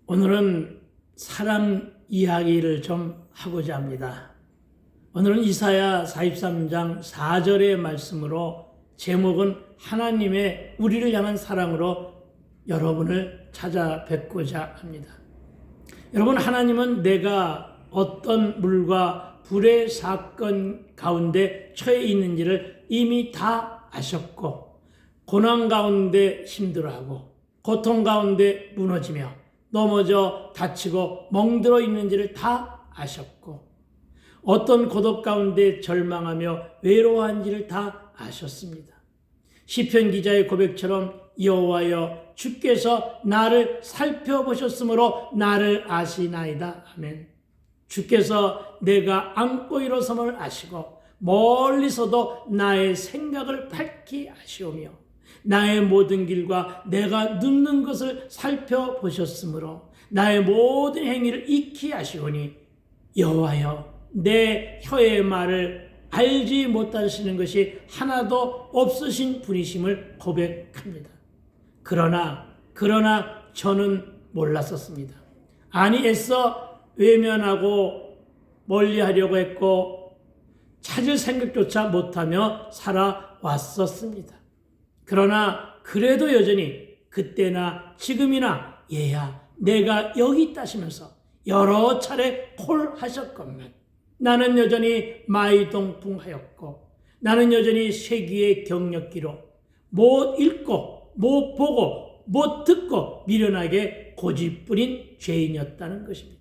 오늘은 사랑 이야기를 좀 하고자 합니다. 오늘은 이사야 43장 4절의 말씀으로 제목은 하나님의 우리를 향한 사랑으로 여러분을 찾아뵙고자 합니다. 여러분, 하나님은 내가 어떤 물과 불의 사건 가운데 처해 있는지를 이미 다 아셨고, 고난 가운데 힘들어하고 고통 가운데 무너지며 넘어져 다치고 멍들어 있는지를 다 아셨고, 어떤 고독 가운데 절망하며 외로워한지를 다 아셨습니다. 시편 기자의 고백처럼 여호와여, 주께서 나를 살펴보셨으므로 나를 아시나이다. 아멘. 주께서 내가 안고 일어섬을 아시고 멀리서도 나의 생각을 밝히 아시오며 나의 모든 길과 내가 눕는 것을 살펴보셨으므로 나의 모든 행위를 익히 아시오니 여호와여, 내 혀의 말을 알지 못하시는 것이 하나도 없으신 분이심을 고백합니다. 그러나 저는 몰랐었습니다. 아니, 애써 외면하고 멀리하려고 했고 찾을 생각조차 못하며 살아왔었습니다. 그러나 그래도 여전히 그때나 지금이나 얘야 내가 여기 있다시면서 여러 차례 콜하셨건만 나는 여전히 마이동풍하였고, 나는 여전히 쇠귀의 경력기로 못 읽고 못 보고 못 듣고 미련하게 고집부린 죄인이었다는 것입니다.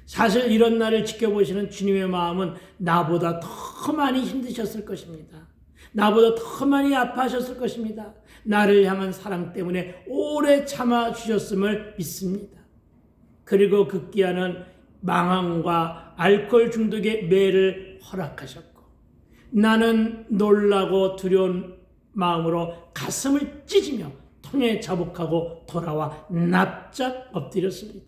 사실 이런 나를 지켜보시는 주님의 마음은 나보다 더 많이 힘드셨을 것입니다. 나보다 더 많이 아파하셨을 것입니다. 나를 향한 사랑 때문에 오래 참아주셨음을 믿습니다. 그리고 급기야는 망함과 알코올 중독의 매를 허락하셨고, 나는 놀라고 두려운 마음으로 가슴을 찢으며 통에 자복하고 돌아와 납작 엎드렸습니다.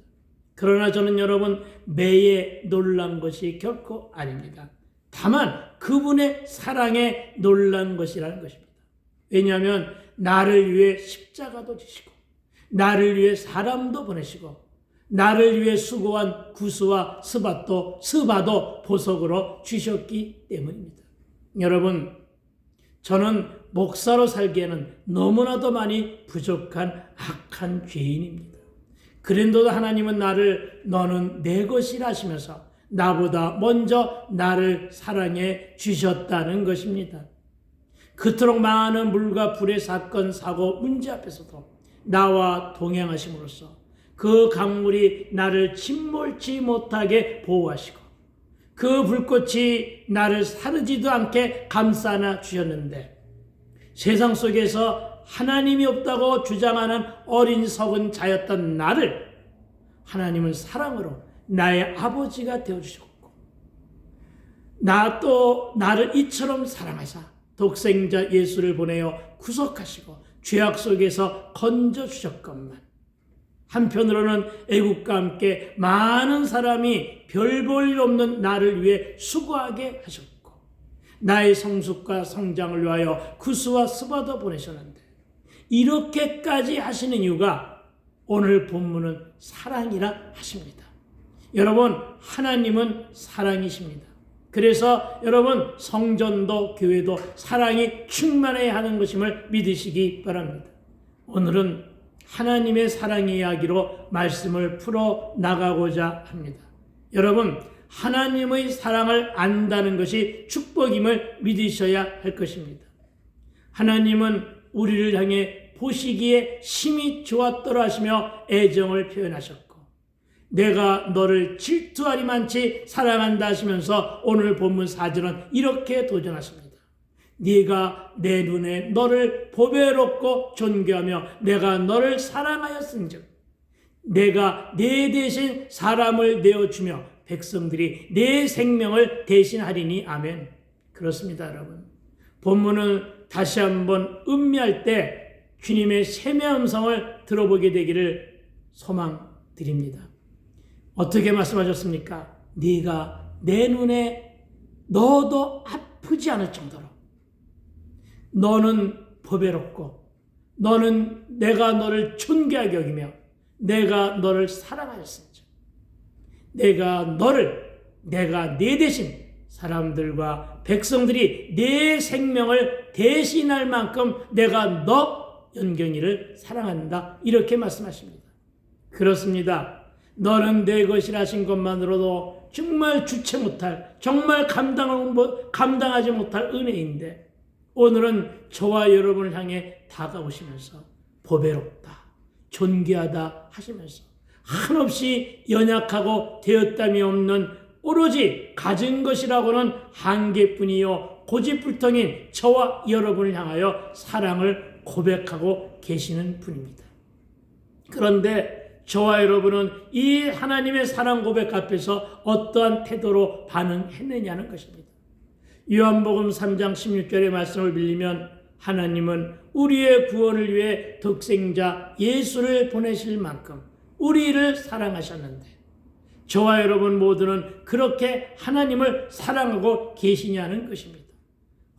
그러나 저는 여러분, 매에 놀란 것이 결코 아닙니다. 다만 그분의 사랑에 놀란 것이라는 것입니다. 왜냐하면 나를 위해 십자가도 지시고 나를 위해 사람도 보내시고 나를 위해 수고한 구스와 스바도 보석으로 주셨기 때문입니다. 여러분, 저는 목사로 살기에는 너무나도 많이 부족한 악한 죄인입니다. 그런데도 하나님은 나를 너는 내 것이라 하시면서 나보다 먼저 나를 사랑해 주셨다는 것입니다. 그토록 많은 물과 불의 사건, 사고, 문제 앞에서도 나와 동행하심으로써 그 강물이 나를 침몰치 못하게 보호하시고 그 불꽃이 나를 사르지도 않게 감싸 안아 주셨는데, 세상 속에서 하나님이 없다고 주장하는 어린 석은 자였던 나를 하나님은 사랑으로 나의 아버지가 되어주셨고, 나를 이처럼 사랑하사 독생자 예수를 보내어 구속하시고 죄악 속에서 건져주셨건만, 한편으로는 애국과 함께 많은 사람이 별 볼 일 없는 나를 위해 수고하게 하셨고, 나의 성숙과 성장을 위하여 구스와 스바도 보내셨는데, 이렇게까지 하시는 이유가 오늘 본문은 사랑이라 하십니다. 여러분, 하나님은 사랑이십니다. 그래서 여러분, 성전도 교회도 사랑이 충만해야 하는 것임을 믿으시기 바랍니다. 오늘은 하나님의 사랑 이야기로 말씀을 풀어 나가고자 합니다. 여러분, 하나님의 사랑을 안다는 것이 축복임을 믿으셔야 할 것입니다. 하나님은 우리를 향해 보시기에 심히 좋았더라 하시며 애정을 표현하셨고, 내가 너를 질투하리만치 사랑한다 하시면서 오늘 본문 4절은 이렇게 도전하십니다. 네가 내 눈에 너를 보배롭고 존귀하며 내가 너를 사랑하였은즉 내가 네 대신 사람을 내어주며 백성들이 내 생명을 대신하리니. 아멘. 그렇습니다, 여러분. 본문은 다시 한번 음미할 때 주님의 세미한 음성을 들어보게 되기를 소망드립니다. 어떻게 말씀하셨습니까? 네가 내 눈에 너도 아프지 않을 정도로 너는 보배롭고 너는 내가 너를 존귀하게 여기며 내가 너를 사랑하였은즉 내가 내 대신 사람들과 백성들이 내 생명을 대신할 만큼 내가 너 연경이를 사랑한다. 이렇게 말씀하십니다. 그렇습니다. 너는 내 것이라 하신 것만으로도 정말 주체 못할, 정말 감당하지 못할 은혜인데 오늘은 저와 여러분을 향해 다가오시면서 보배롭다, 존귀하다 하시면서 한없이 연약하고 되었담이 없는 오로지 가진 것이라고는 한계뿐이요 고집불통인 저와 여러분을 향하여 사랑을 고백하고 계시는 분입니다. 그런데 저와 여러분은 이 하나님의 사랑 고백 앞에서 어떠한 태도로 반응했느냐는 것입니다. 요한복음 3장 16절의 말씀을 빌리면 하나님은 우리의 구원을 위해 독생자 예수를 보내실 만큼 우리를 사랑하셨는데 저와 여러분 모두는 그렇게 하나님을 사랑하고 계시냐는 것입니다.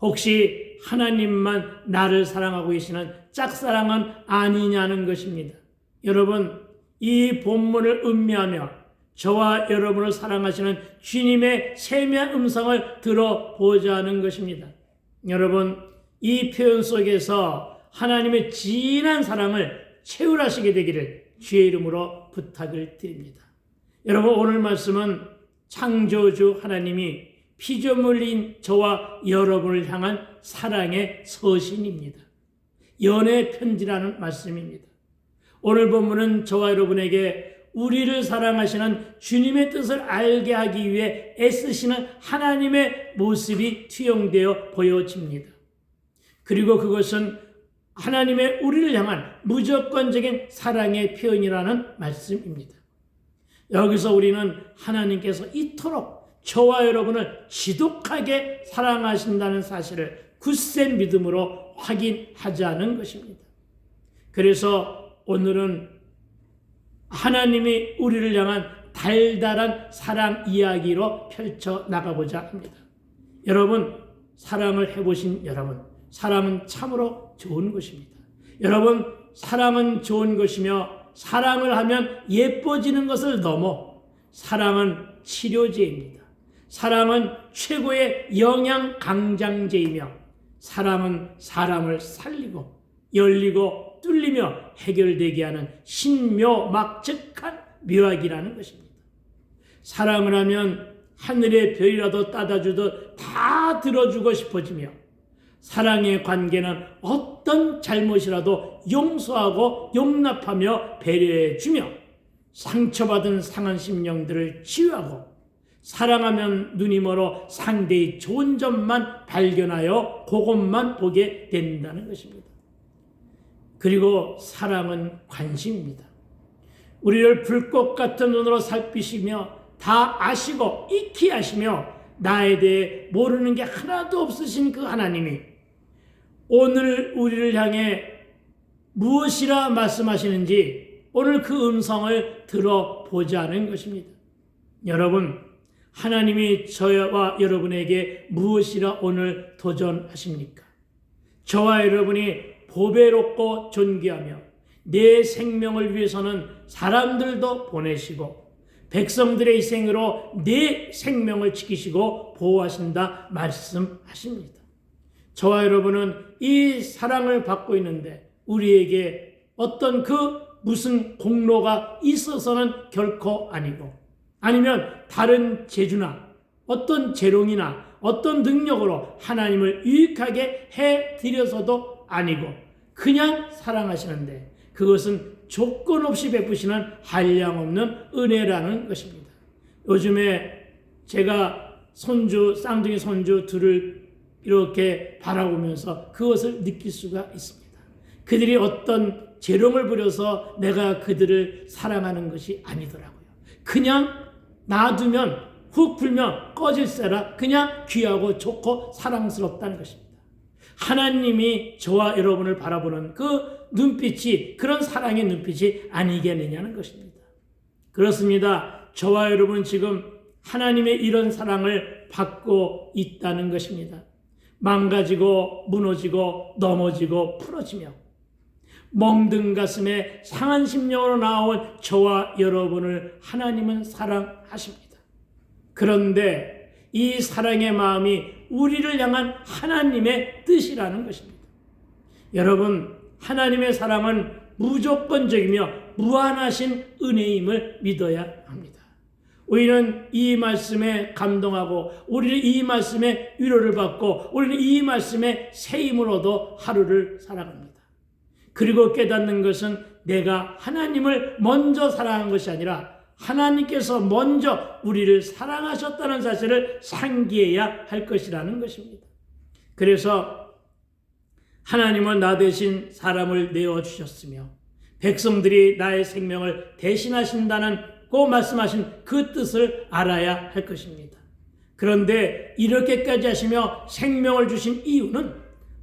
혹시 하나님만 나를 사랑하고 계시는 짝사랑은 아니냐는 것입니다. 여러분, 이 본문을 음미하며 저와 여러분을 사랑하시는 주님의 세미한 음성을 들어보자는 것입니다. 여러분, 이 표현 속에서 하나님의 진한 사랑을 체휼하시게 되기를 주의 이름으로 부탁을 드립니다. 여러분, 오늘 말씀은 창조주 하나님이 피조물인 저와 여러분을 향한 사랑의 서신입니다. 연애 편지라는 말씀입니다. 오늘 본문은 저와 여러분에게 우리를 사랑하시는 주님의 뜻을 알게 하기 위해 애쓰시는 하나님의 모습이 투영되어 보여집니다. 그리고 그것은 하나님의 우리를 향한 무조건적인 사랑의 표현이라는 말씀입니다. 여기서 우리는 하나님께서 이토록 저와 여러분을 지독하게 사랑하신다는 사실을 굳센 믿음으로 확인하자는 것입니다. 그래서 오늘은 하나님이 우리를 향한 달달한 사랑 이야기로 펼쳐 나가고자 합니다. 여러분, 사랑을 해보신 여러분, 사랑은 참으로 좋은 것입니다. 여러분, 사랑은 좋은 것이며 사랑을 하면 예뻐지는 것을 넘어 사랑은 치료제입니다. 사랑은 최고의 영양 강장제이며 사랑은 사람을 살리고 열리고 뚫리며 해결되게 하는 신묘막측한 묘약이라는 것입니다. 사랑을 하면 하늘의 별이라도 따다주듯 다 들어주고 싶어지며 사랑의 관계는 어떤 잘못이라도 용서하고 용납하며 배려해주며 상처받은 상한 심령들을 치유하고 사랑하면 눈이 멀어 상대의 좋은 점만 발견하여 그것만 보게 된다는 것입니다. 그리고 사랑은 관심입니다. 우리를 불꽃 같은 눈으로 살피시며 다 아시고 익히 아시며 나에 대해 모르는 게 하나도 없으신 그 하나님이 오늘 우리를 향해 무엇이라 말씀하시는지 오늘 그 음성을 들어보자는 것입니다. 여러분, 하나님이 저와 여러분에게 무엇이라 오늘 도전하십니까? 저와 여러분이 보배롭고 존귀하며 내 생명을 위해서는 사람들도 보내시고 백성들의 희생으로 내 생명을 지키시고 보호하신다 말씀하십니다. 저와 여러분은 이 사랑을 받고 있는데 우리에게 어떤 그 무슨 공로가 있어서는 결코 아니고 아니면 다른 재주나 어떤 재롱이나 어떤 능력으로 하나님을 유익하게 해드려서도 아니고 그냥 사랑하시는데 그것은 조건 없이 베푸시는 한량없는 은혜라는 것입니다. 요즘에 제가 쌍둥이 손주 둘을 이렇게 바라보면서 그것을 느낄 수가 있습니다. 그들이 어떤 재롱을 부려서 내가 그들을 사랑하는 것이 아니더라고요. 그냥 놔두면 훅 불면 꺼질세라 그냥 귀하고 좋고 사랑스럽다는 것입니다. 하나님이 저와 여러분을 바라보는 그 눈빛이 그런 사랑의 눈빛이 아니겠느냐는 것입니다. 그렇습니다. 저와 여러분 지금 하나님의 이런 사랑을 받고 있다는 것입니다. 망가지고 무너지고 넘어지고 풀어지며 멍든 가슴에 상한 심령으로 나온 저와 여러분을 하나님은 사랑하십니다. 그런데 이 사랑의 마음이 우리를 향한 하나님의 뜻이라는 것입니다. 여러분, 하나님의 사랑은 무조건적이며 무한하신 은혜임을 믿어야 합니다. 우리는 이 말씀에 감동하고, 우리는 이 말씀에 위로를 받고, 우리는 이 말씀에 새 힘으로도 하루를 살아갑니다. 그리고 깨닫는 것은 내가 하나님을 먼저 사랑한 것이 아니라 하나님께서 먼저 우리를 사랑하셨다는 사실을 상기해야 할 것이라는 것입니다. 그래서 하나님은 나 대신 사람을 내어주셨으며 백성들이 나의 생명을 대신하신다는 고 말씀하신 그 뜻을 알아야 할 것입니다. 그런데 이렇게까지 하시며 생명을 주신 이유는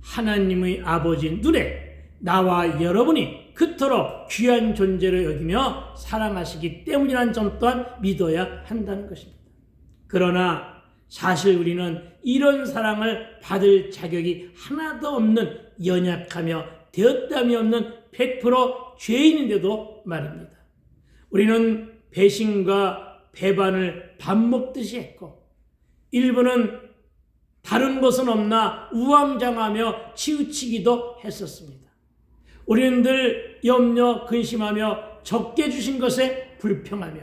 하나님의 아버지 눈에 나와 여러분이 그토록 귀한 존재로 여기며 사랑하시기 때문이라는 점 또한 믿어야 한다는 것입니다. 그러나 사실 우리는 이런 사랑을 받을 자격이 하나도 없는 연약하며 되었담이 없는 100% 죄인인데도 말입니다. 우리는 배신과 배반을 밥 먹듯이 했고, 일부는 다른 것은 없나 우왕좌왕하며 치우치기도 했었습니다. 우리는 늘 염려, 근심하며 적게 주신 것에 불평하며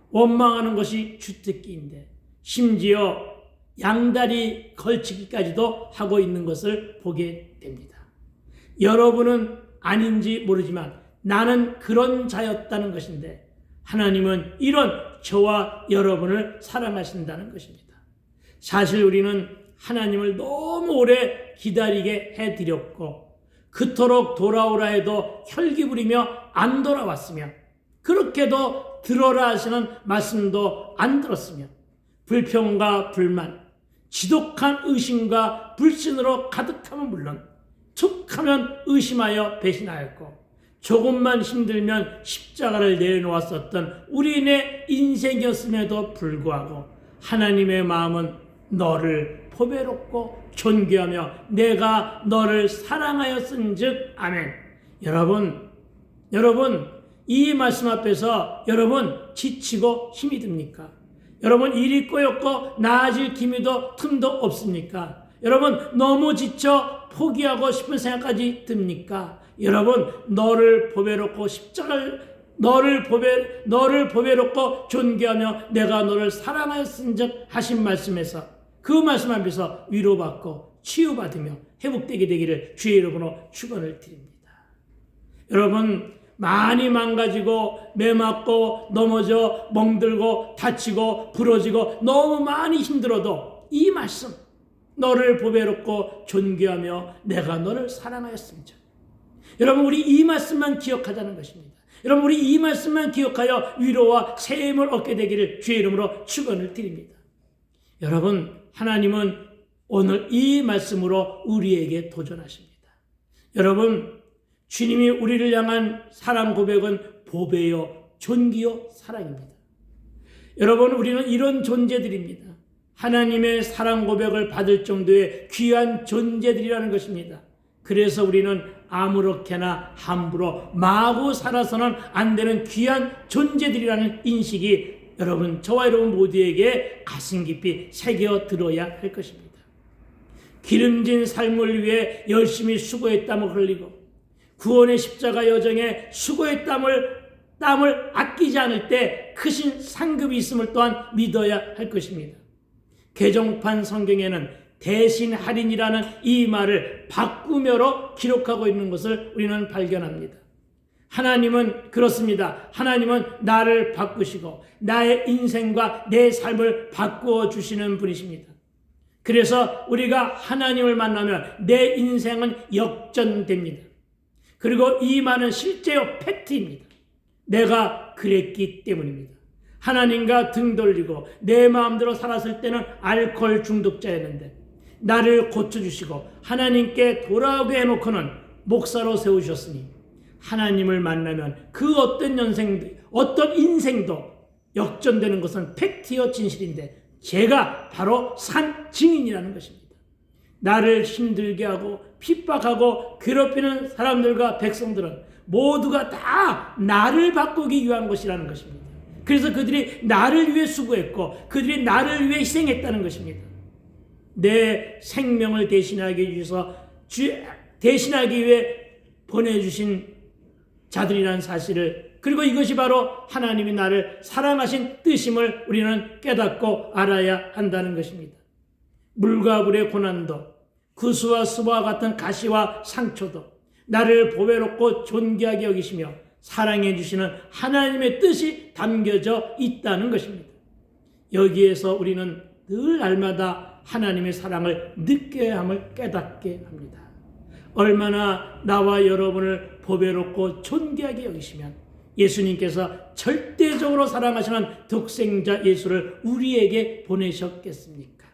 원망하는 것이 주특기인데, 심지어 양다리 걸치기까지도 하고 있는 것을 보게 됩니다. 여러분은 아닌지 모르지만 나는 그런 자였다는 것인데, 하나님은 이런 저와 여러분을 사랑하신다는 것입니다. 사실 우리는 하나님을 너무 오래 기다리게 해드렸고, 그토록 돌아오라 해도 혈기 부리며 안 돌아왔으며, 그렇게도 들어라 하시는 말씀도 안 들었으며, 불평과 불만, 지독한 의심과 불신으로 가득하면 물론 툭하면 의심하여 배신하였고, 조금만 힘들면 십자가를 내려놓았었던 우리의 인생이었음에도 불구하고 하나님의 마음은 너를 보배롭고 존귀하며 내가 너를 사랑하였은즉 아멘. 여러분 이 말씀 앞에서 여러분 지치고 힘이 듭니까? 여러분 일이 꼬였고 나아질 기미도 틈도 없습니까? 여러분 너무 지쳐 포기하고 싶은 생각까지 듭니까? 여러분 너를 보배롭고 너를 보배롭고 존귀하며 내가 너를 사랑하였은즉 하신 말씀에서, 그 말씀 앞에서 위로받고 치유받으며 회복되게 되기를 주의 이름으로 축원을 드립니다. 여러분 많이 망가지고 매맞고 넘어져 멍들고 다치고 부러지고 너무 많이 힘들어도 이 말씀, 너를 보배롭고 존귀하며 내가 너를 사랑하였습니다. 여러분 우리 이 말씀만 기억하자는 것입니다. 여러분 우리 이 말씀만 기억하여 위로와 새 힘을 얻게 되기를 주의 이름으로 축원을 드립니다. 여러분 하나님은 오늘 이 말씀으로 우리에게 도전하십니다. 여러분 주님이 우리를 향한 사랑 고백은 보배요 존귀요 사랑입니다. 여러분 우리는 이런 존재들입니다. 하나님의 사랑 고백을 받을 정도의 귀한 존재들이라는 것입니다. 그래서 우리는 아무렇게나 함부로 마구 살아서는 안 되는 귀한 존재들이라는 인식이 여러분 저와 여러분 모두에게 가슴 깊이 새겨 들어야 할 것입니다. 기름진 삶을 위해 열심히 수고의 땀을 흘리고 구원의 십자가 여정에 수고의 땀을 아끼지 않을 때 크신 상급이 있음을 또한 믿어야 할 것입니다. 개정판 성경에는 대신 할인이라는 이 말을 바꾸며로 기록하고 있는 것을 우리는 발견합니다. 하나님은 그렇습니다. 하나님은 나를 바꾸시고 나의 인생과 내 삶을 바꾸어 주시는 분이십니다. 그래서 우리가 하나님을 만나면 내 인생은 역전됩니다. 그리고 이 말은 실제요 팩트입니다. 내가 그랬기 때문입니다. 하나님과 등 돌리고 내 마음대로 살았을 때는 알코올 중독자였는데 나를 고쳐주시고 하나님께 돌아오게 해놓고는 목사로 세우셨으니 하나님을 만나면 그 어떤 인생도 역전되는 것은 팩트요 진실인데 제가 바로 산 증인이라는 것입니다. 나를 힘들게 하고 핍박하고 괴롭히는 사람들과 백성들은 모두가 다 나를 바꾸기 위한 것이라는 것입니다. 그래서 그들이 나를 위해 수고했고 그들이 나를 위해 희생했다는 것입니다. 내 생명을 대신하기 위해서 대신하기 위해 보내주신 자들이라는 사실을, 그리고 이것이 바로 하나님이 나를 사랑하신 뜻임을 우리는 깨닫고 알아야 한다는 것입니다. 물과 불의 고난도, 구수와 수와 같은 가시와 상처도 나를 보배롭고 존귀하게 여기시며 사랑해 주시는 하나님의 뜻이 담겨져 있다는 것입니다. 여기에서 우리는 늘 날마다 하나님의 사랑을 느껴야 함을 깨닫게 합니다. 얼마나 나와 여러분을 보배롭고 존귀하게 여기시면 예수님께서 절대적으로 사랑하시는 독생자 예수를 우리에게 보내셨겠습니까?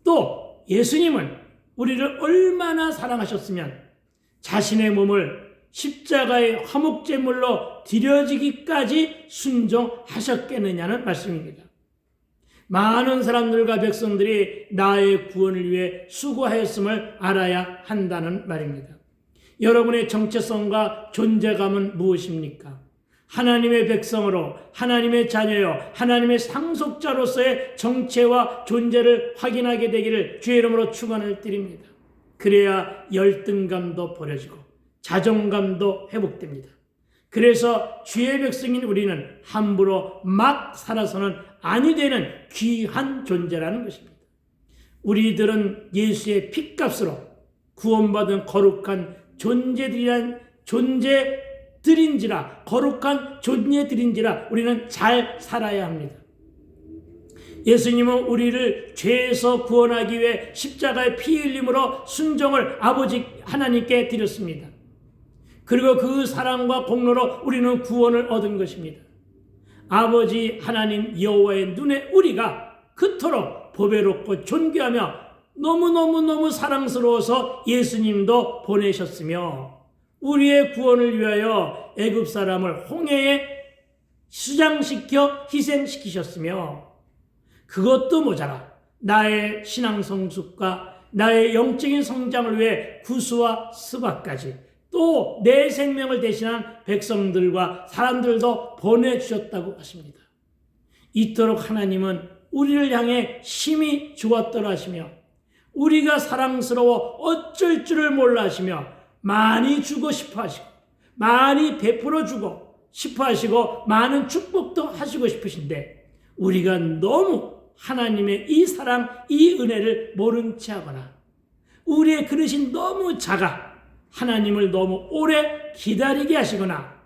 또 예수님은 우리를 얼마나 사랑하셨으면 자신의 몸을 십자가의 화목제물로 드려지기까지 순종하셨겠느냐는 말씀입니다. 많은 사람들과 백성들이 나의 구원을 위해 수고하였음을 알아야 한다는 말입니다. 여러분의 정체성과 존재감은 무엇입니까? 하나님의 백성으로, 하나님의 자녀요, 하나님의 상속자로서의 정체와 존재를 확인하게 되기를 주의 이름으로 축원을 드립니다. 그래야 열등감도 버려지고 자존감도 회복됩니다. 그래서 주의 백성인 우리는 함부로 막 살아서는 아니 되는 귀한 존재라는 것입니다. 우리들은 예수의 핏값으로 구원받은 거룩한 존재들인지라 거룩한 존재들인지라 우리는 잘 살아야 합니다. 예수님은 우리를 죄에서 구원하기 위해 십자가의 피 흘림으로 순종을 아버지 하나님께 드렸습니다. 그리고 그 사랑과 공로로 우리는 구원을 얻은 것입니다. 아버지 하나님 여호와의 눈에 우리가 그토록 보배롭고 존귀하며 너무너무 사랑스러워서 예수님도 보내셨으며 우리의 구원을 위하여 애굽 사람을 홍해에 수장시켜 희생시키셨으며 그것도 모자라 나의 신앙 성숙과 나의 영적인 성장을 위해 구수와 스바까지 또 내 생명을 대신한 백성들과 사람들도 보내주셨다고 하십니다. 이토록 하나님은 우리를 향해 심히 주었더라 하시며 우리가 사랑스러워 어쩔 줄을 몰라 하시며 많이 주고 싶어 하시고 많이 베풀어 주고 싶어 하시고 많은 축복도 하시고 싶으신데 우리가 너무 하나님의 이 사랑, 이 은혜를 모른 채 하거나 우리의 그릇이 너무 작아 하나님을 너무 오래 기다리게 하시거나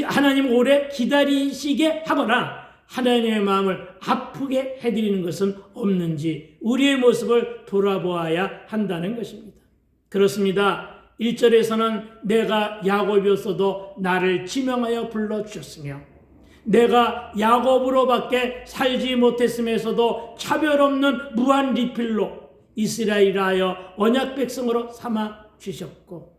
하나님을 오래 기다리시게 하거나 하나님의 마음을 아프게 해드리는 것은 없는지 우리의 모습을 돌아보아야 한다는 것입니다. 그렇습니다. 1절에서는 내가 야곱이었어도 나를 지명하여 불러주셨으며 내가 야곱으로밖에 살지 못했음에서도 차별 없는 무한 리필로 이스라엘하여 언약 백성으로 삼아 주셨고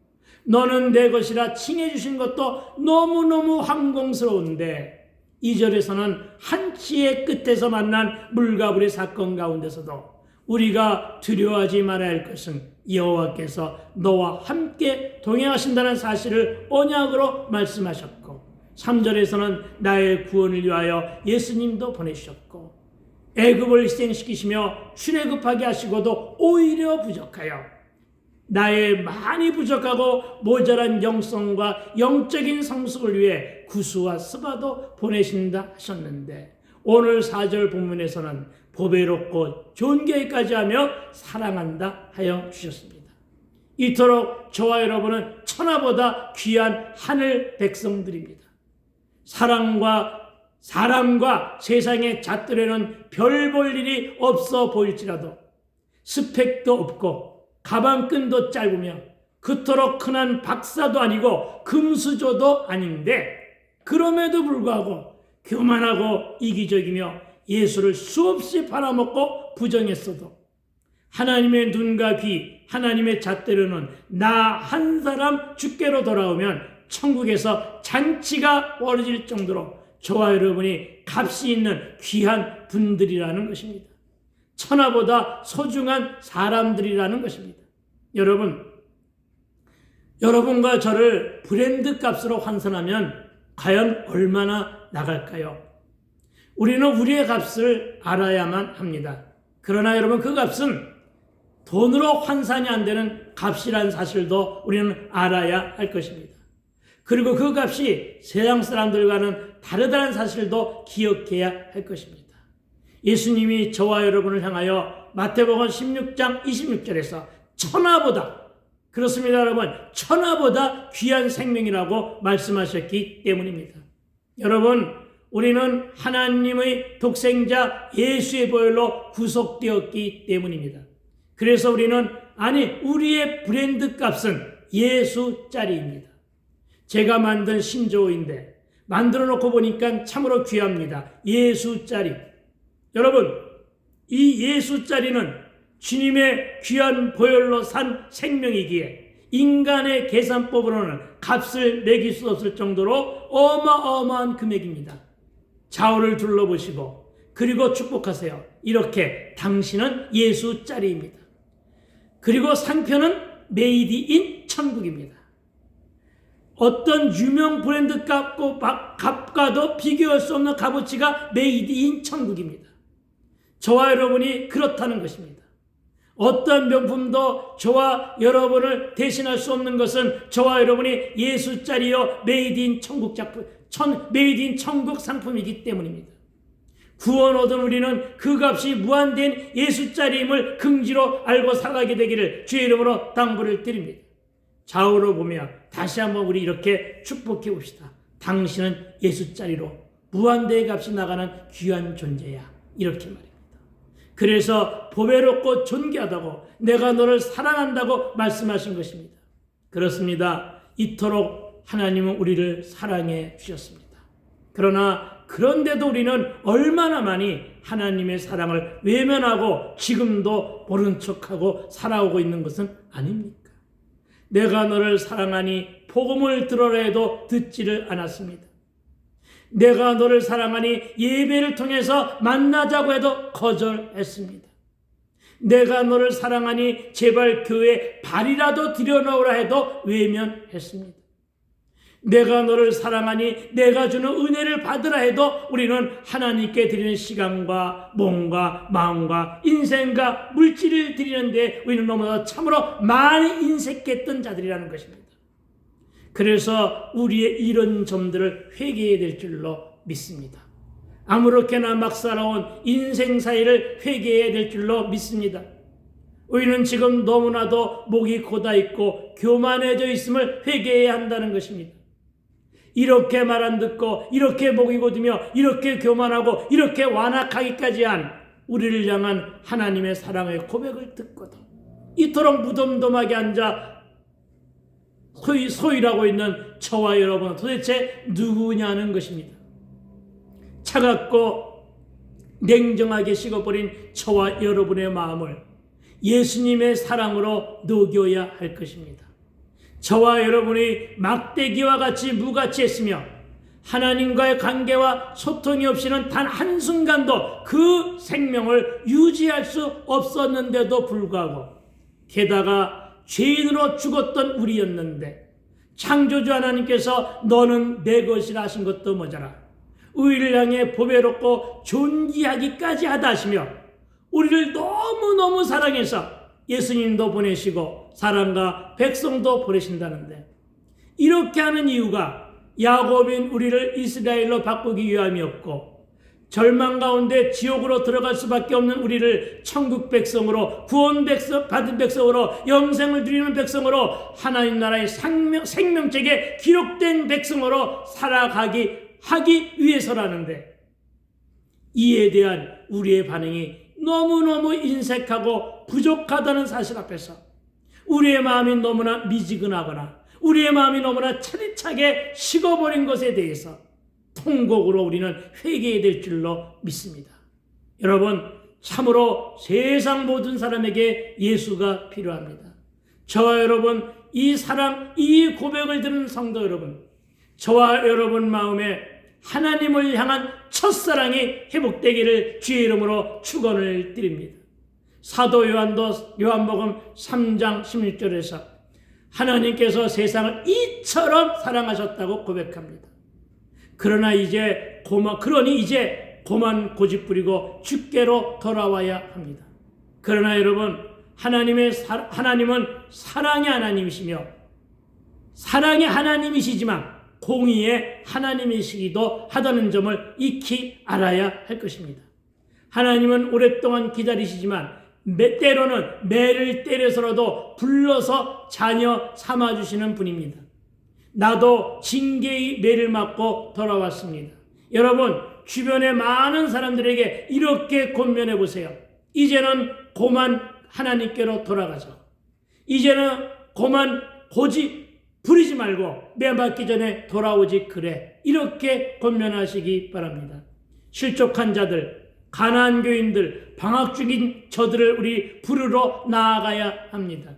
너는 내 것이라 칭해 주신 것도 너무너무 황공스러운데 2절에서는 한치의 끝에서 만난 물과 불의 사건 가운데서도 우리가 두려워하지 말아야 할 것은 여호와께서 너와 함께 동행하신다는 사실을 언약으로 말씀하셨고 3절에서는 나의 구원을 위하여 예수님도 보내주셨고 애굽을 희생시키시며 출애굽하게 하시고도 오히려 부족하여 나의 많이 부족하고 모자란 영성과 영적인 성숙을 위해 구수와 스바도 보내신다 하셨는데 오늘 4절 본문에서는 보배롭고 존귀하기까지 하며 사랑한다 하여 주셨습니다. 이토록 저와 여러분은 천하보다 귀한 하늘 백성들입니다. 사람과 세상의 잣들에는 별 볼 일이 없어 보일지라도 스펙도 없고 가방끈도 짧으며 그토록 흔한 박사도 아니고 금수저도 아닌데 그럼에도 불구하고 교만하고 이기적이며 예수를 수없이 팔아먹고 부정했어도 하나님의 눈과 귀, 하나님의 잣대로는 나 한 사람 주께로 돌아오면 천국에서 잔치가 벌어질 정도로 저와 여러분이 값이 있는 귀한 분들이라는 것입니다. 천하보다 소중한 사람들이라는 것입니다. 여러분, 여러분과 저를 브랜드 값으로 환산하면 과연 얼마나 나갈까요? 우리는 우리의 값을 알아야만 합니다. 그러나 여러분, 그 값은 돈으로 환산이 안 되는 값이라는 사실도 우리는 알아야 할 것입니다. 그리고 그 값이 세상 사람들과는 다르다는 사실도 기억해야 할 것입니다. 예수님이 저와 여러분을 향하여 마태복음 16장 26절에서 천하보다, 그렇습니다 여러분, 천하보다 귀한 생명이라고 말씀하셨기 때문입니다. 여러분, 우리는 하나님의 독생자 예수의 보혈로 구속되었기 때문입니다. 그래서 우리의 브랜드 값은 예수짜리입니다. 제가 만든 신조어인데 만들어 놓고 보니까 참으로 귀합니다. 예수짜리. 여러분, 이 예수짜리는 주님의 귀한 보혈로 산 생명이기에 인간의 계산법으로는 값을 매길 수 없을 정도로 어마어마한 금액입니다. 좌우를 둘러보시고 그리고 축복하세요. 이렇게 당신은 예수짜리입니다. 그리고 상표는 메이드 인 천국입니다. 어떤 유명 브랜드 값과도 비교할 수 없는 값어치가 메이드 인 천국입니다. 저와 여러분이 그렇다는 것입니다. 어떤 명품도 저와 여러분을 대신할 수 없는 것은 저와 여러분이 예수짜리요 메이드 인 천국 작품, 메이드 인 천국 상품이기 때문입니다. 구원 얻은 우리는 그 값이 무한된 예수짜리임을 긍지로 알고 살아가게 되기를 주의 이름으로 당부를 드립니다. 좌우로 보며 다시 한번 우리 이렇게 축복해 봅시다. 당신은 예수짜리로 무한대의 값이 나가는 귀한 존재야. 이렇게 말입니다. 그래서 보배롭고 존귀하다고 내가 너를 사랑한다고 말씀하신 것입니다. 그렇습니다. 이토록 하나님은 우리를 사랑해 주셨습니다. 그런데도 우리는 얼마나 많이 하나님의 사랑을 외면하고 지금도 모른 척하고 살아오고 있는 것은 아닙니까? 내가 너를 사랑하니 복음을 들으라 해도 듣지를 않았습니다. 내가 너를 사랑하니 예배를 통해서 만나자고 해도 거절했습니다. 내가 너를 사랑하니 제발 교회에 발이라도 들여놓으라 해도 외면했습니다. 내가 너를 사랑하니 내가 주는 은혜를 받으라 해도 우리는 하나님께 드리는 시간과 몸과 마음과 인생과 물질을 드리는데 우리는 너무나 참으로 많이 인색했던 자들이라는 것입니다. 그래서 우리의 이런 점들을 회개해야 될 줄로 믿습니다. 아무렇게나 막 살아온 인생 사이를 회개해야 될 줄로 믿습니다. 우리는 지금 너무나도 목이 고다있고 교만해져 있음을 회개해야 한다는 것입니다. 이렇게 말 안 듣고 이렇게 목이 곧으며 이렇게 교만하고 이렇게 완악하기까지 한 우리를 향한 하나님의 사랑의 고백을 듣고도 이토록 무덤덤하게 앉아 소일하고 있는 저와 여러분은 도대체 누구냐는 것입니다. 차갑고 냉정하게 식어버린 저와 여러분의 마음을 예수님의 사랑으로 녹여야 할 것입니다. 저와 여러분이 막대기와 같이 무가치했으며 하나님과의 관계와 소통이 없이는 단 한순간도 그 생명을 유지할 수 없었는데도 불구하고 게다가 죄인으로 죽었던 우리였는데 창조주 하나님께서 너는 내 것이라 하신 것도 모자라 의를 향해 보배롭고 존귀하기까지 하다 하시며 우리를 너무너무 사랑해서 예수님도 보내시고 사람과 백성도 보내신다는데 이렇게 하는 이유가 야곱인 우리를 이스라엘로 바꾸기 위함이었고 절망 가운데 지옥으로 들어갈 수밖에 없는 우리를 천국 백성으로 구원 받은 백성으로 영생을 누리는 백성으로 하나님 나라의 생명책에 기록된 백성으로 살아가기 하기 위해서라는데 이에 대한 우리의 반응이 너무너무 인색하고 부족하다는 사실 앞에서 우리의 마음이 너무나 미지근하거나 우리의 마음이 너무나 차디차게 식어버린 것에 대해서 통곡으로 우리는 회개해야 될 줄로 믿습니다. 여러분, 참으로 세상 모든 사람에게 예수가 필요합니다. 저와 여러분, 이 사랑, 이 고백을 듣는 성도 여러분, 저와 여러분 마음에 하나님을 향한 첫사랑이 회복되기를 주의 이름으로 축원을 드립니다. 사도 요한복음 3장 16절에서 하나님께서 세상을 이처럼 사랑하셨다고 고백합니다. 그러니 이제 고만 고집부리고 주께로 돌아와야 합니다. 그러나 여러분, 하나님은 사랑의 하나님이시며 사랑의 하나님이시지만 공의의 하나님이시기도 하다는 점을 익히 알아야 할 것입니다. 하나님은 오랫동안 기다리시지만 때로는 매를 때려서라도 불러서 자녀 삼아주시는 분입니다. 나도 징계의 매를 맞고 돌아왔습니다. 여러분, 주변의 많은 사람들에게 이렇게 권면해 보세요. 이제는 고만 하나님께로 돌아가자. 이제는 고만 고집 부리지 말고 매 맞기 전에 돌아오지 그래. 이렇게 권면하시기 바랍니다. 실족한 자들, 가난한 교인들, 방학 중인 저들을 우리 부르러 나아가야 합니다.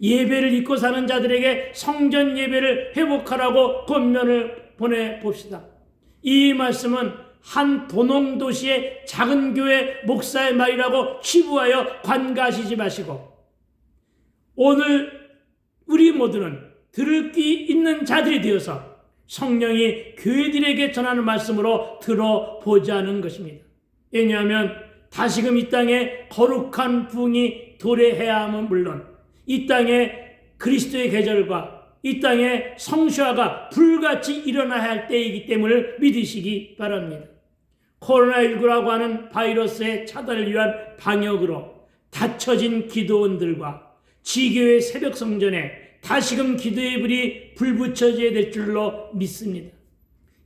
예배를 잊고 사는 자들에게 성전 예배를 회복하라고 권면을 보내봅시다. 이 말씀은 한 도농도시의 작은 교회 목사의 말이라고 치부하여 관가하시지 마시고, 오늘 우리 모두는 들을 귀 있는 자들이 되어서 성령이 교회들에게 전하는 말씀으로 들어보자는 것입니다. 왜냐하면 다시금 이 땅에 거룩한 부흥이 도래해야 함은 물론 이 땅에 그리스도의 계절과 이 땅에 성수화가 불같이 일어나야 할 때이기 때문에 믿으시기 바랍니다. 코로나19라고 하는 바이러스의 차단을 위한 방역으로 닫혀진 기도원들과 지교의 새벽 성전에 다시금 기도의 불이 불붙여져야 될 줄로 믿습니다.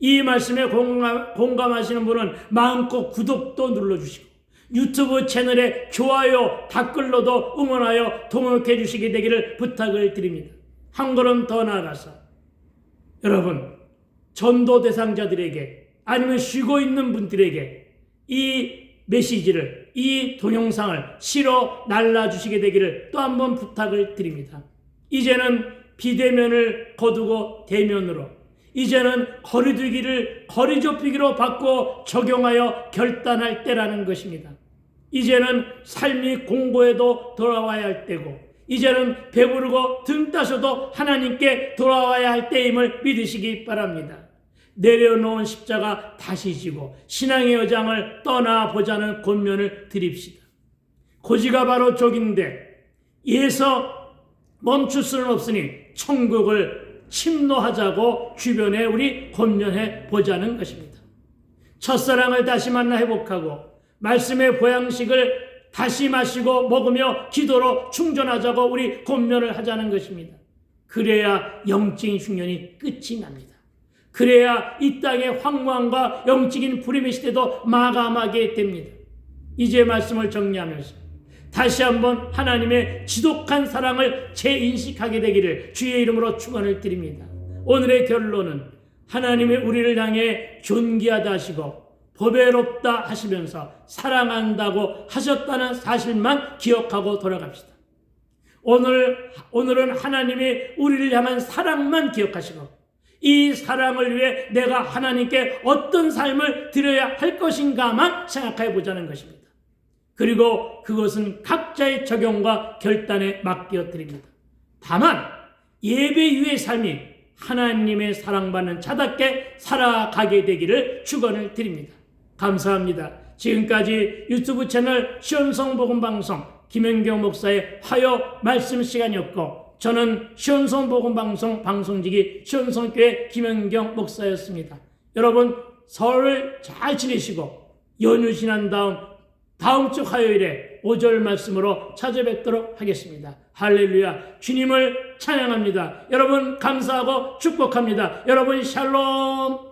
이 말씀에 공감하시는 분은 마음껏 구독도 눌러주시고 유튜브 채널에 좋아요, 댓글로도 응원하여 동역해 주시게 되기를 부탁을 드립니다. 한 걸음 더 나아가서 여러분, 전도 대상자들에게 아니면 쉬고 있는 분들에게 이 메시지를, 이 동영상을 실어 날라주시게 되기를 또 한 번 부탁을 드립니다. 이제는 비대면을 거두고 대면으로, 이제는 거리두기를 거리 좁히기로 바꾸어 적용하여 결단할 때라는 것입니다. 이제는 삶이 공고에도 돌아와야 할 때고, 이제는 배부르고 등 따셔도 하나님께 돌아와야 할 때임을 믿으시기 바랍니다. 내려놓은 십자가 다시 지고 신앙의 여정을 떠나보자는 권면을 드립시다. 고지가 바로 저긴데 이에서 멈출 수는 없으니 천국을 침노하자고 주변에 우리 권면해 보자는 것입니다. 첫사랑을 다시 만나 회복하고 말씀의 보양식을 다시 마시고 먹으며 기도로 충전하자고 우리 권면을 하자는 것입니다. 그래야 영적인 흉년이 끝이 납니다. 그래야 이 땅의 황무함과 영적인 불임의 시대도 마감하게 됩니다. 이제 말씀을 정리하면서 다시 한번 하나님의 지독한 사랑을 재인식하게 되기를 주의 이름으로 축원을 드립니다. 오늘의 결론은 하나님의 우리를 향해 존귀하다 하시고 보배롭다 하시면서 사랑한다고 하셨다는 사실만 기억하고 돌아갑시다. 오늘은 하나님이 우리를 향한 사랑만 기억하시고 이 사랑을 위해 내가 하나님께 어떤 삶을 드려야 할 것인가만 생각해 보자는 것입니다. 그리고 그것은 각자의 적용과 결단에 맡겨 드립니다. 다만 예배 이후의 삶이 하나님의 사랑받는 자답게 살아가게 되기를 축원을 드립니다. 감사합니다. 지금까지 유튜브 채널 시온성복음방송 김현경 목사의 화요 말씀 시간이었고, 저는 시온성복음방송 방송직이 시온성교회 김현경 목사였습니다. 여러분 설을 잘 지내시고 연휴 지난 다음 주 화요일에 5절 말씀으로 찾아뵙도록 하겠습니다. 할렐루야. 주님을 찬양합니다. 여러분 감사하고 축복합니다. 여러분 샬롬.